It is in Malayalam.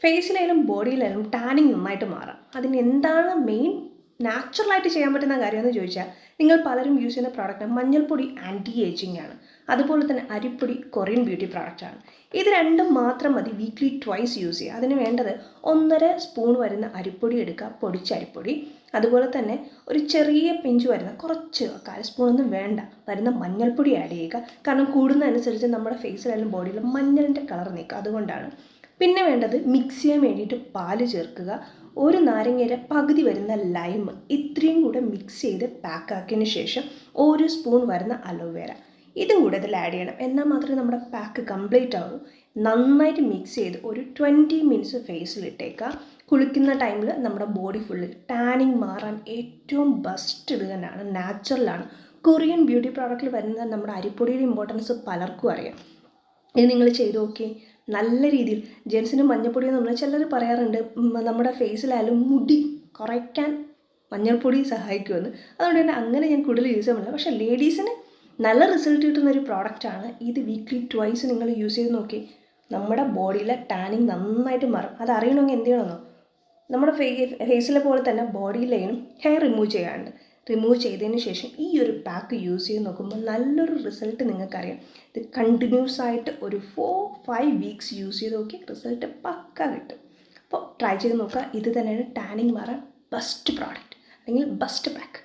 ഫേസിലായാലും ബോഡിയിലായാലും ടാനിങ് നന്നായിട്ട് മാറാം. അതിന് എന്താണ് മെയിൻ നാച്ചുറലായിട്ട് ചെയ്യാൻ പറ്റുന്ന കാര്യമെന്ന് ചോദിച്ചാൽ, നിങ്ങൾ പലരും യൂസ് ചെയ്യുന്ന പ്രോഡക്റ്റ് മഞ്ഞൾപ്പൊടി ആൻറ്റി ഏജിങ് ആണ്. അതുപോലെ തന്നെ അരിപ്പൊടി കൊറിയൻ ബ്യൂട്ടി പ്രോഡക്റ്റാണ്. ഇത് രണ്ടും മാത്രം മതി വീക്ക്ലി ട്വൈസ് യൂസ് ചെയ്യുക. അതിന് വേണ്ടത് 1.5 സ്പൂൺ വരുന്ന അരിപ്പൊടി എടുക്കുക, പൊടിച്ച അരിപ്പൊടി. അതുപോലെ തന്നെ ഒരു ചെറിയ പിഞ്ച് വരുന്ന കുറച്ച് 1/4 സ്പൂണൊന്നും വേണ്ട വരുന്ന മഞ്ഞൾപ്പൊടി ആഡ് ചെയ്യുക. കാരണം കൂടുന്നതനുസരിച്ച് നമ്മുടെ ഫേസിലായാലും ബോഡിയിലും മഞ്ഞളിൻ്റെ കളർ നിൽക്കുക, അതുകൊണ്ടാണ്. പിന്നെ വേണ്ടത് മിക്സ് ചെയ്യാൻ വേണ്ടിയിട്ട് പാല് ചേർക്കുക, ഒരു നാരങ്ങയുടെ പകുതി വരുന്ന ലൈം, ഇത്രയും കൂടെ മിക്സ് ചെയ്ത് പാക്കാക്കിയതിന് ശേഷം 1 സ്പൂൺ വരുന്ന അലോവേര, ഇതും കൂടെ ഇതിൽ ആഡ് ചെയ്യണം. എന്നാൽ മാത്രമേ നമ്മുടെ പാക്ക് കംപ്ലീറ്റ് ആവുള്ളൂ. നന്നായിട്ട് മിക്സ് ചെയ്ത് ഒരു 20 മിനിറ്റ്സ് ഫേസിലിട്ടേക്കുക. കുളിക്കുന്ന ടൈമിൽ നമ്മുടെ ബോഡി ഫുള്ള് ടാനിങ് മാറാൻ ഏറ്റവും ബെസ്റ്റ് ഇത് തന്നെയാണ്, നാച്ചുറലാണ്. കൊറിയൻ ബ്യൂട്ടി പ്രോഡക്റ്റിൽ വരുന്ന നമ്മുടെ അരിപ്പൊടിയുടെ ഇമ്പോർട്ടൻസ് പലർക്കും അറിയാം. ഇത് നിങ്ങൾ ചെയ്ത് നോക്കി. നല്ല രീതിയിൽ ജെൻസിന് മഞ്ഞൾപ്പൊടി എന്ന് പറഞ്ഞാൽ ചിലർ പറയാറുണ്ട് നമ്മുടെ ഫേസിലായാലും മുടി കുറയ്ക്കാൻ മഞ്ഞൾപ്പൊടി സഹായിക്കുമെന്ന്. അതുകൊണ്ട് തന്നെ അങ്ങനെ ഞാൻ കൂടുതൽ യൂസ് ചെയ്യാൻ പറ്റില്ല. പക്ഷേ ലേഡീസിന് നല്ല റിസൾട്ട് കിട്ടുന്നൊരു പ്രോഡക്റ്റാണ് ഇത്. വീക്ക്ലി ട്വൈസ് നിങ്ങൾ യൂസ് ചെയ്ത് നോക്കി, നമ്മുടെ ബോഡിയിലെ ടാനിങ് നന്നായിട്ട് മാറും. അത് അറിയണമെങ്കിൽ എന്ത് ചെയ്യണമെന്നോ, നമ്മുടെ ഫേസിലെ പോലെ തന്നെ ബോഡിയിലേയും ഹെയർ റിമൂവ് ചെയ്യാറുണ്ട്. റിമൂവ് ചെയ്തതിന് ശേഷം ഈ ഒരു പാക്ക് യൂസ് ചെയ്ത് നോക്കുമ്പോൾ നല്ലൊരു റിസൾട്ട് നിങ്ങൾക്കറിയാം. ഇത് കണ്ടിന്യൂസ് ആയിട്ട് ഒരു 4-5 വീക്സ് യൂസ് ചെയ്ത് നോക്കി, റിസൾട്ട് പക്ക കിട്ടും. അപ്പോൾ ട്രൈ ചെയ്ത് നോക്കുക. ഇത് തന്നെയാണ് ടാനിങ് മാറാൻ ബെസ്റ്റ് പ്രോഡക്റ്റ് അല്ലെങ്കിൽ ബെസ്റ്റ് പാക്ക്.